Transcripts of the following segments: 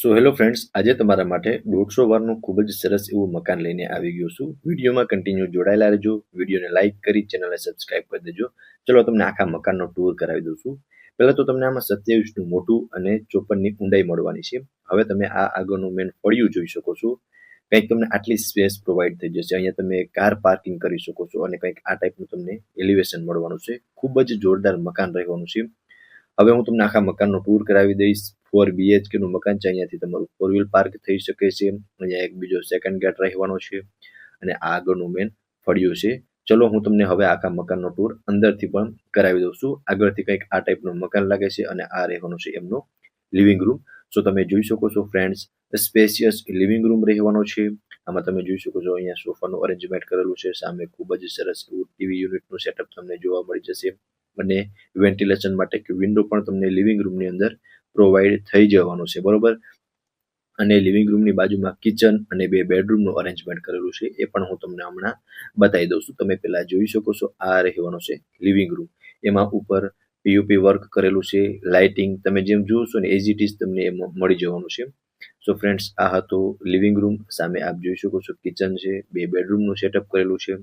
So hello friends, આજે તમારા માટે 150 વારનું ખૂબ જ સરસ એવું મકાન લઈને આવી ગયો છું. વિડીયોમાં કન્ટિન્યુ જોડાયેલા રહેજો. વિડીયોને લાઇક કરી ચેનલને સબસ્ક્રાઇબ કરી દેજો. ચલો તમને આખા મકાનનો ટૂર કરાવી દઉં છું. પહેલાં તો તમને આમાં 27નું મોટું અને 54ની ઊંડાઈ મળવાની છે. હવે તમે આ આગળનું મેન ફળિયું જોઈ શકો છો. કંઈક તમને આટલી સ્પેસ પ્રોવાઈડ થઈ જશે. અહીંયા તમે કાર પાર્કિંગ કરી શકો છો અને કંઈક આ ટાઈપનું તમને એલિવેશન મળવાનું છે. ખૂબ જ જોરદાર મકાન રહેવાનું છે. હવે હું તમને આખા મકાનનો ટૂર કરાવી દઈશ. 4 BHK નું મકાન છે. અહીંયાથી તમારું 4 વ્હીલ પાર્ક થઈ શકે છે. અહીંયા એક બીજો સેકન્ડ ગેટ રહેવાનો છે અને આ આગળનું મેન ફળિયું છે. ચલો હું તમને હવે આખા મકાનનો ટૂર અંદરથી પણ કરાવી દઉં છું. આગળથી કંઈક આ ટાઈપનું મકાન લાગે છે અને આ રહેવાનું છે એમનો લિવિંગ રૂમ. સો તમે જોઈ શકો છો ફ્રેન્ડ્સ, સ્પેશિયસ લિવિંગ રૂમ રહેવાનો છે. આમાં તમે જોઈ શકો છો અહીંયા સોફાનું અરેન્જમેન્ટ કરેલું છે. સામે ખૂબ જ સરસ એવું ટીવી યુનિટનું સેટઅપ તમને જોવા મળી જશે અને વેન્ટિલેશન માટે કે વિન્ડો પણ તમને લિવિંગ રૂમની અંદર પ્રોવાઈડ થઈ જવાનું છે, બરોબર. અને લિવિંગ રૂમની બાજુમાં કિચન અને 2 બેડરૂમનું અરેન્જમેન્ટ કરેલું છે. એ પણ હું તમને હમણાં બતાવી દઉં છું. તમે પહેલા જોઈ શકો છો આ રહેવાનો છે લિવિંગ રૂમ. એમાં ઉપર પીઓપી વર્ક કરેલું છે. લાઇટિંગ તમે જેમ જોશો ને એઝ ઇટ ઇઝ તમને એમાં મળી જવાનું છે. સો ફ્રેન્ડ્સ, આ હતો લિવિંગ રૂમ. સામે આપ જોઈ શકો છો કિચન છે, 2 બેડરૂમનું સેટઅપ કરેલું છે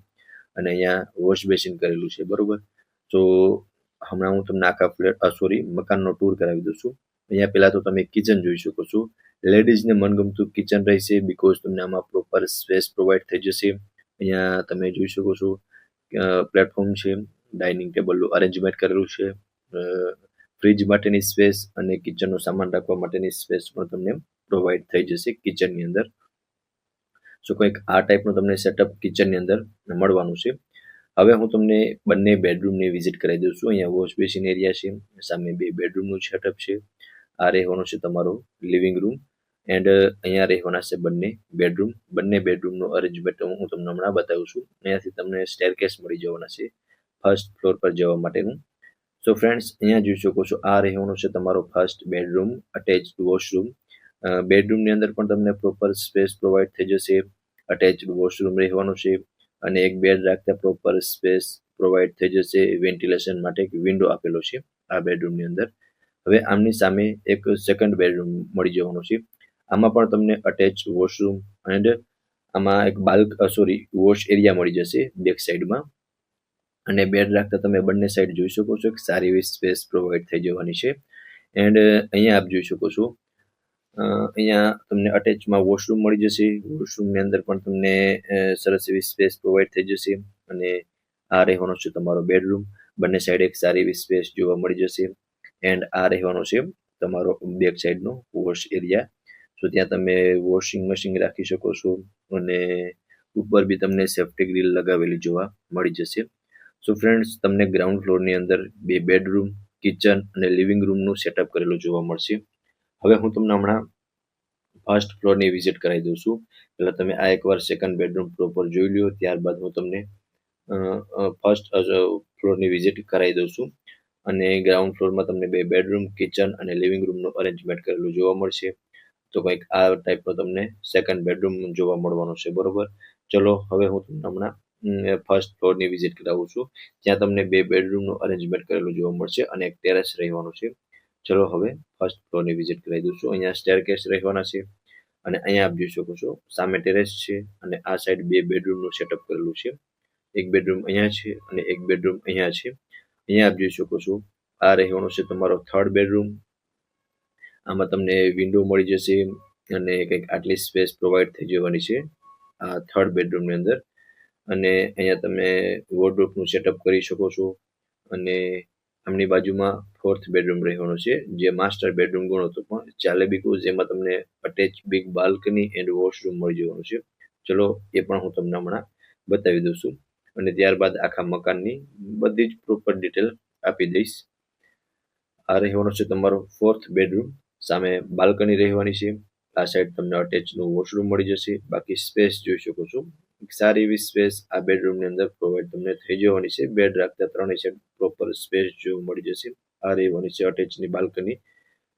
અને અહીંયા વોશ બેસિન કરેલું છે, બરોબર. તો હમણાં હું તમને આખા મકાનનો ટૂર કરાવી દઉં છું. અહીંયા પહેલા તો તમે કિચન જોઈ શકો છો. લેડીઝને મનગમતું કિચન રહેશે બીકોઝ તમને આમાં પ્રોપર સ્પેસ પ્રોવાઈડ થઈ જશે. અહીંયા તમે જોઈ શકો છો પ્લેટફોર્મ છે, ડાઇનિંગ ટેબલનું અરેન્જમેન્ટ કરેલું છે, ફ્રીજ માટેની સ્પેસ અને કિચનનો સામાન રાખવા માટેની સ્પેસ પણ તમને પ્રોવાઈડ થઈ જશે કિચનની અંદર. સો કંઈક આ ટાઈપનું તમને સેટઅપ કિચનની અંદર મળવાનું છે. હવે હું તમને બંને બેડરૂમની વિઝિટ કરાવી દઉં છું. અહીંયા વોશ બેસિન એરિયા છે, સામે 2 બેડરૂમનું સેટઅપ છે. આ રહેવાનો છે તમારો લિવિંગ રૂમ એન્ડ અહીંયા રહેવાના છે બંને બેડરૂમનું અરેન્જમેન્ટ હું તમને હમણાં બતાવું છું. અહીંયાથી તમને સ્ટેરકેસ મળી જવાના છે ફર્સ્ટ ફ્લોર પર જવા માટેનું. સો ફ્રેન્ડ્સ, અહીંયા જોઈ શકો છો આ રહેવાનો છે તમારો ફર્સ્ટ બેડરૂમ, અટેચ્ડ વોશરૂમ. બેડરૂમની અંદર પણ તમને પ્રોપર સ્પેસ પ્રોવાઈડ થઈ જશે. અટેચ્ડ વોશરૂમ રહેવાનું છે અને એક બેડ રાખતા પ્રોપર સ્પેસ પ્રોવાઈડ થઈ જશે. વેન્ટિલેશન માટે એક વિન્ડો આપેલો છે આ બેડરૂમની અંદર. હવે આમની સામે એક સેકન્ડ બેડરૂમ મળી જવાનો છે. આમાં પણ તમને અટેચ વોશરૂમ એન્ડ આમાં એક વોશ એરિયા મળી જશે બેક સાઈડમાં અને બેડ રાખતા તમે બંને સાઈડ જોઈ શકો છો એક સારી એવી સ્પેસ પ્રોવાઈડ થઈ જવાની છે. એન્ડ અહીંયા આપ જોઈ શકો છો અહીંયા તમને અટેચમાં વોશરૂમ મળી જશે. વોશરૂમની અંદર પણ તમને સરસ એવી સ્પેસ પ્રોવાઈડ થઈ જશે અને આ રહેવાનો છે તમારો બેડરૂમ. બંને સાઈડ એક સારી એવી સ્પેસ જોવા મળી જશે એન્ડ આ રહેવાનો છે તમારો બેક સાઈડનો વોશ એરિયા. તો ત્યાં તમે વોશિંગ મશીન રાખી શકો છો અને ઉપર બી તમને સેફ્ટી ગ્રીલ લગાવેલી જોવા મળી જશે. સો ફ્રેન્ડ્સ, તમને ગ્રાઉન્ડ ફ્લોરની અંદર 2 બેડરૂમ, કિચન અને લિવિંગ રૂમનું સેટઅપ કરેલું જોવા મળશે. હવે હું તમને હમણાં ફર્સ્ટ ફ્લોરની વિઝિટ કરાવી દઉં છું. પહેલાં તમે આ એકવાર સેકન્ડ બેડરૂમ પ્રોપર જોઈ લો, ત્યારબાદ હું તમને ફર્સ્ટ ફ્લોરની વિઝિટ કરાવી દઉં છું. અને ગ્રાઉન્ડ ફ્લોરમાં તમને 2 બેડરૂમ, કિચન અને લિવિંગ રૂમનું અરેન્જમેન્ટ કરેલું જોવા મળશે. તો કંઈક આ ટાઈપનો તમને સેકન્ડ બેડરૂમ જોવા મળવાનો છે, બરોબર. ચલો હવે હું તમને હમણાં ફર્સ્ટ ફ્લોરની વિઝિટ કરાવું છું. ત્યાં તમને 2 બેડરૂમનું અરેન્જમેન્ટ કરેલું જોવા મળશે અને એક ટેરેસ રહેવાનું છે. ચલો હવે ફર્સ્ટ ફ્લોરની વિઝિટ કરાવી દઉં છું. અહીંયા સ્ટેરકેસ રહેવાના છે અને અહીંયા આપ જોઈ શકો છો સામે ટેરેસ છે અને આ સાઈડ 2 બેડરૂમનું સેટઅપ કરેલું છે. એક બેડરૂમ અહીંયા છે અને એક બેડરૂમ અહીંયા છે. અહીંયા આપ જોઈ શકો છો આ રહેવાનો છે તમારો થર્ડ બેડરૂમ. આમાં તમને વિન્ડો મળી જશે અને કંઈક આટલી સ્પેસ પ્રોવાઈડ થઈ જવાની છે આ થર્ડ બેડરૂમની અંદર. અને અહીંયા તમે વોર્ડરોબનું સેટઅપ કરી શકો છો અને આમની બાજુમાં ફોર્થ બેડરૂમ રહેવાનો છે જે માસ્ટર બેડરૂમ ગણો તો પણ ચાલે બીકોઝ એમાં તમને attach big balcony and washroom મળી જવાનું છે. ચલો એ પણ હું તમને હમણાં બતાવી દઉં છું અને ત્યારબાદ આખા મકાનની બધી જ પ્રોપર ડિટેલ આપી દઈશ. આ રહેવાનો છે તમારો ફોર્થ બેડરૂમ. સામે બાલ્કની રહેવાની છે. આ સાઈડ તમને અટેચનું વોશરૂમ મળી જશે. બાકી સ્પેસ જોઈ શકો છો, સારી એવી સ્પેસ આ બેડરૂમની અંદર પ્રોવાઈડ તમને થઈ જવાની છે. બેડ રાખતા ત્રણેય સાઈડ પ્રોપર સ્પેસ જોવા મળી જશે. આ રહેવાની છે અટેચની બાલ્કની.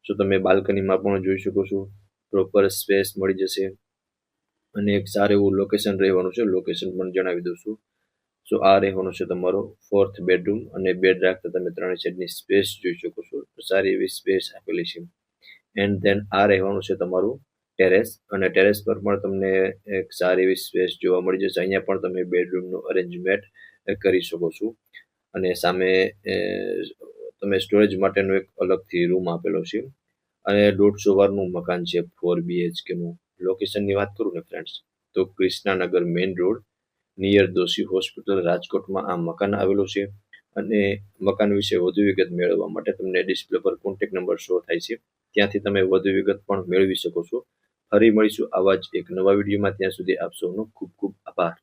સો તમે બાલ્કનીમાં પણ જોઈ શકો છો પ્રોપર સ્પેસ મળી જશે અને એક સારું એવું લોકેશન રહેવાનું છે. લોકેશન પણ જણાવી દઉં છું. સો આ રહેવાનો છે તમારો ફોર્થ બેડરૂમ અને બેડ રાખતા તમે ત્રણેય સાઈડની સ્પેસ જોઈ શકો છો. સારી એવી સ્પેસ આપેલી છે એન્ડ ધેન આ રહેવાનું છે તમારું ટેરેસ, અને ટેરેસ પર પણ તમને એક સારી એવી સ્પેસ જોવા મળી જશે. અહીંયા પણ તમે બેડરૂમનું અરેન્જમેન્ટ કરી શકો છો, અને સામે તમે સ્ટોરેજ માટેનો એક અલગથી રૂમ આપેલો છે. અને 150 વારનું મકાન છે, 4 BHK નું. લોકેશનની વાત કરું ને ફ્રેન્ડ્સ, તો Krishnanagar main road near Doshi hospital, રાજકોટમાં આ મકાન આવેલું છે. અને મકાન વિશે વધુ વિગત મેળવવા માટે તમને ડિસ્પ્લે પર કોન્ટેક્ટ નંબર શો થાય છે, ત્યાંથી તમે વધુ વિગત પણ મેળવી શકો છો. ફરી મળીશું આવા જ એક નવા વિડીયોમાં. ત્યાં સુધી આપ સૌનો ખૂબ ખૂબ આભાર.